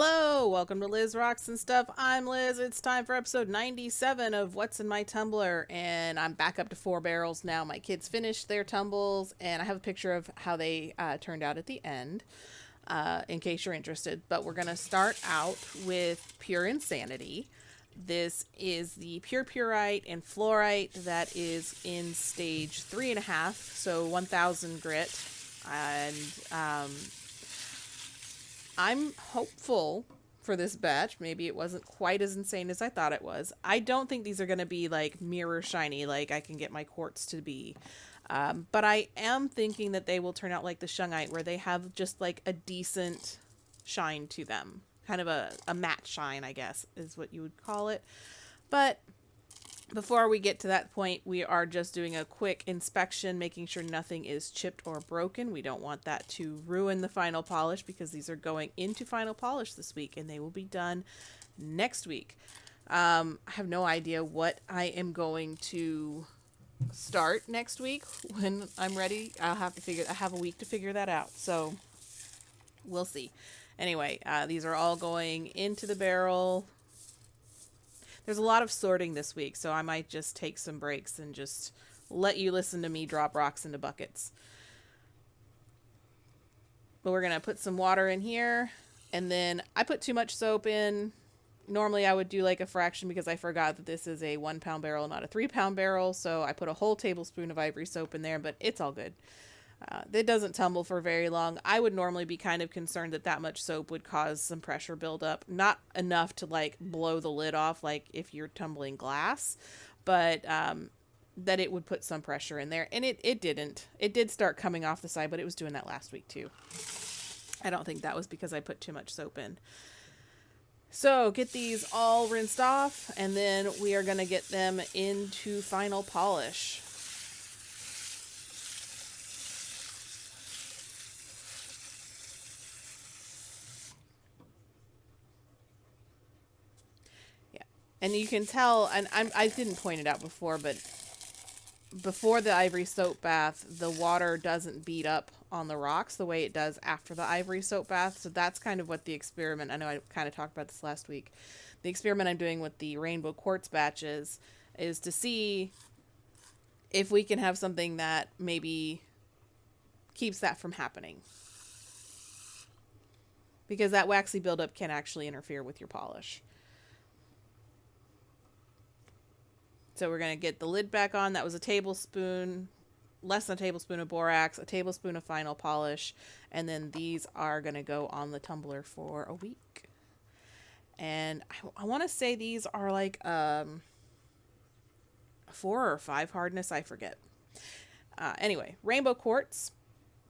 Hello, welcome to Liz Rocks and Stuff. I'm Liz. It's time for episode 97 of What's in My Tumbler, and I'm back up to 4 barrels now. My kids finished their tumbles, and I have a picture of how they turned out at the end, in case you're interested. But we're going to start out with Pure Insanity. This is the Pure Purite and Fluorite that is in stage 3.5, so 1000 grit. And I'm hopeful for this batch. Maybe it wasn't quite as insane as I thought it was. I don't think these are going to be like mirror shiny like I can get my quartz to be. But I am thinking that they will turn out like the shungite, where they have just like a decent shine to them. Kind of a matte shine, I guess, is what you would call it. But before we get to that point, we are just doing a quick inspection, making sure nothing is chipped or broken. We don't want that to ruin the final polish, because these are going into final polish this week and they will be done next week. I have no idea what I am going to start next week when I'm ready. I have a week to figure that out. So we'll see. Anyway, these are all going into the barrel. There's a lot of sorting this week, so I might just take some breaks and just let you listen to me drop rocks into buckets. But we're going to put some water in here, and then I put too much soap in. Normally I would do like a fraction, because I forgot that this is a 1 pound barrel, not a 3 pound barrel, so I put a whole tablespoon of ivory soap in there, but it's all good. It doesn't tumble for very long. I would normally be kind of concerned that much soap would cause some pressure buildup. Not enough to like blow the lid off like if you're tumbling glass, but that it would put some pressure in there. And it didn't. It did start coming off the side, but it was doing that last week too. I don't think that was because I put too much soap in. So get these all rinsed off, and then we are going to get them into final polish. And you can tell, and I didn't point it out before, but before the ivory soap bath, the water doesn't beat up on the rocks the way it does after the ivory soap bath. So that's kind of what the experiment, I know I kind of talked about this last week. The experiment I'm doing with the Rainbow Quartz batches is to see if we can have something that maybe keeps that from happening. Because that waxy buildup can actually interfere with your polish. So we're going to get the lid back on. That was a tablespoon, less than a tablespoon of borax, a tablespoon of final polish, and then these are going to go on the tumbler for a week. And I want to say these are like 4 or 5 hardness, I forget. Anyway, Rainbow Quartz.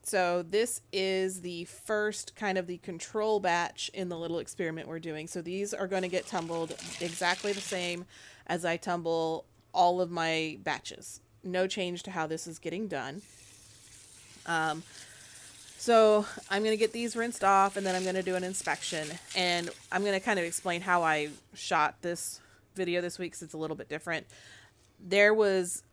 So this is the first kind of the control batch in the little experiment we're doing. So these are going to get tumbled exactly the same as I tumble all of my batches. No change to how this is getting done. So I'm going to get these rinsed off, and then I'm going to do an inspection, and I'm going to kind of explain how I shot this video this week, because it's a little bit different. There was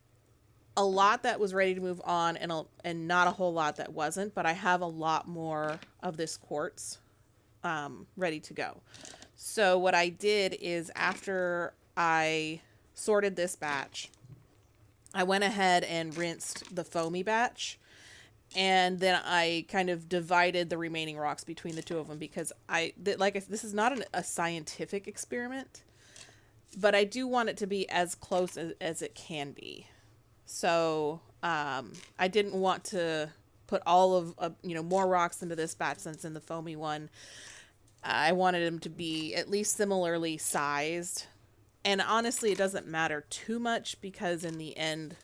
a lot that was ready to move on, and not a whole lot that wasn't, but I have a lot more of this quartz ready to go. So what I did is, after I sorted this batch, I went ahead and rinsed the foamy batch, and then I kind of divided the remaining rocks between the two of them, because this is not a scientific experiment, but I do want it to be as close as it can be. So I didn't want to put all of more rocks into this batch since in the foamy one. I wanted them to be at least similarly sized. And honestly, it doesn't matter too much, because in the end,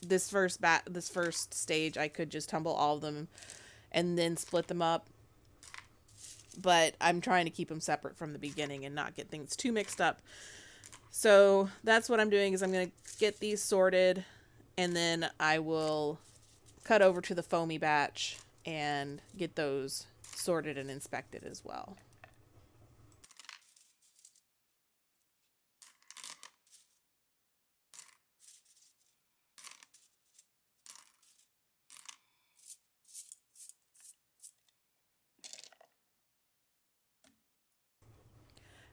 this first stage, I could just tumble all of them and then split them up. But I'm trying to keep them separate from the beginning and not get things too mixed up. So that's what I'm doing, is I'm going to get these sorted, and then I will cut over to the foamy batch and get those sorted and inspected as well.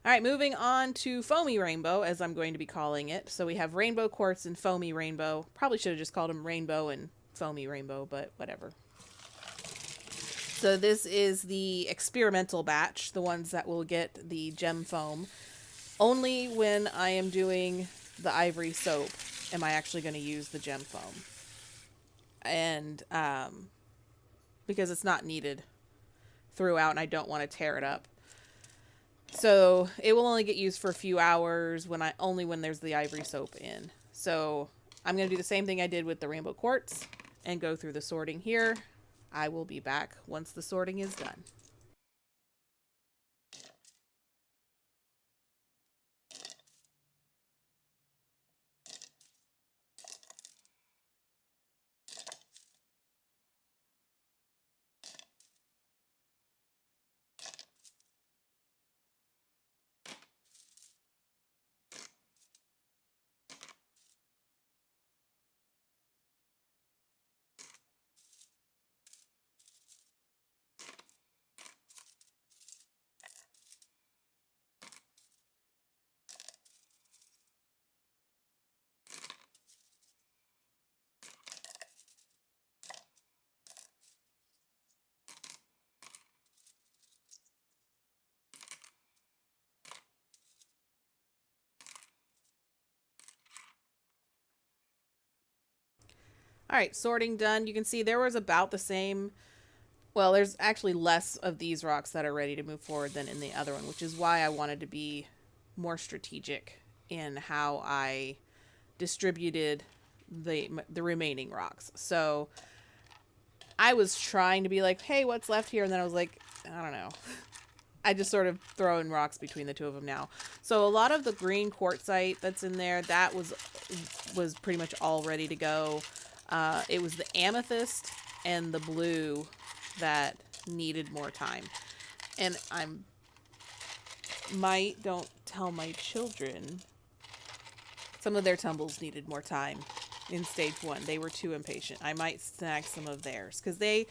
All right, moving on to Foamy Rainbow, as I'm going to be calling it. So we have Rainbow Quartz and Foamy Rainbow. Probably should have just called them Rainbow and Foamy Rainbow, but whatever. So this is the experimental batch, the ones that will get the gem foam. Only when I am doing the ivory soap am I actually going to use the gem foam. And because it's not needed throughout and I don't want to tear it up. So it will only get used for a few hours only when there's the ivory soap in. So I'm going to do the same thing I did with the Rainbow Quartz and go through the sorting here. I will be back once the sorting is done. All right, sorting done. You can see there was about the same. Well, there's actually less of these rocks that are ready to move forward than in the other one, which is why I wanted to be more strategic in how I distributed the remaining rocks. So I was trying to be like, hey, what's left here? And then I was like, I don't know. I just sort of throw in rocks between the two of them now. So a lot of the green quartzite that's in there, that was pretty much all ready to go. It was the amethyst and the blue that needed more time. And don't tell my children, some of their tumbles needed more time in stage 1. They were too impatient. I might snag some of theirs because they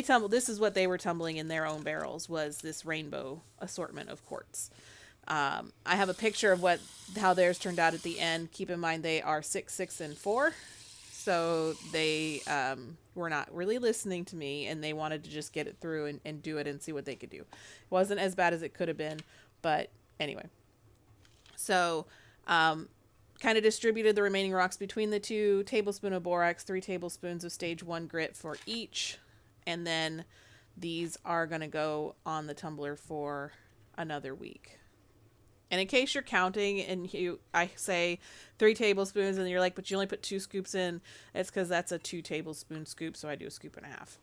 tumbled. This is what they were tumbling in their own barrels, was this rainbow assortment of quartz. I have a picture of how theirs turned out at the end. Keep in mind they are 6, 6, and 4. So they were not really listening to me, and they wanted to just get it through and do it and see what they could do. It wasn't as bad as it could have been, but anyway. So kind of distributed the remaining rocks between the 2 tablespoons of borax, 3 tablespoons of stage 1 grit for each, and then these are going to go on the tumbler for another week. And in case you're counting and I say 3 tablespoons and you're like, but you only put 2 scoops in, it's because that's a 2 tablespoon scoop, so I do a scoop and a half.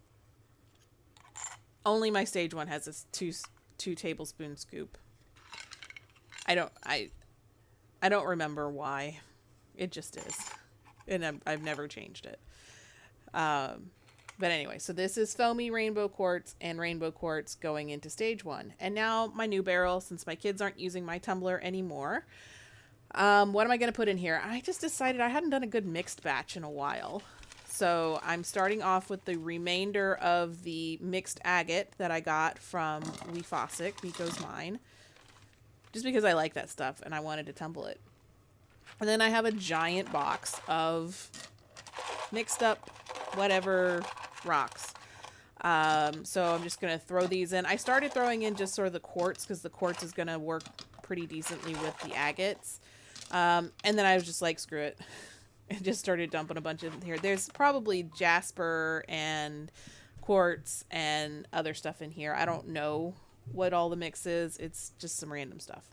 Only my stage 1 has this 2 tablespoon scoop. I don't remember why. It just is. And I've never changed it. But anyway, so this is Foamy Rainbow Quartz and Rainbow Quartz going into stage 1. And now my new barrel, since my kids aren't using my tumbler anymore. What am I going to put in here? I just decided I hadn't done a good mixed batch in a while. So I'm starting off with the remainder of the mixed agate that I got from Wee Fossick, Miko's Mine. Just because I like that stuff and I wanted to tumble it. And then I have a giant box of mixed up whatever rocks. So I'm just going to throw these in. I started throwing in just sort of the quartz because the quartz is going to work pretty decently with the agates. And then I was just like, screw it. And just started dumping a bunch of here. There's probably jasper and quartz and other stuff in here. I don't know what all the mix is. It's just some random stuff.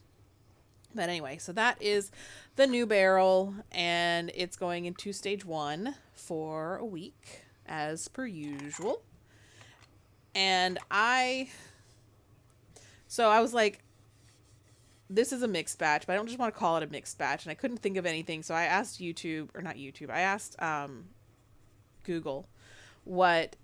But anyway, so that is the new barrel, and it's going into stage 1 for a week, as per usual. And I was like, this is a mixed batch, but I don't just want to call it a mixed batch, and I couldn't think of anything, so I asked I asked Google what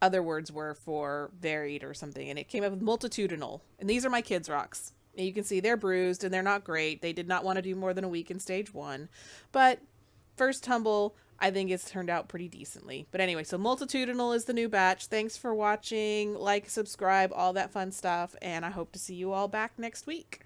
other words were for varied or something, and it came up with multitudinal. And these are my kids' rocks. And you can see they're bruised and they're not great. They did not want to do more than a week in stage 1. But first tumble, I think it's turned out pretty decently. But anyway, so Multitudinal is the new batch. Thanks for watching. Like, subscribe, all that fun stuff. And I hope to see you all back next week.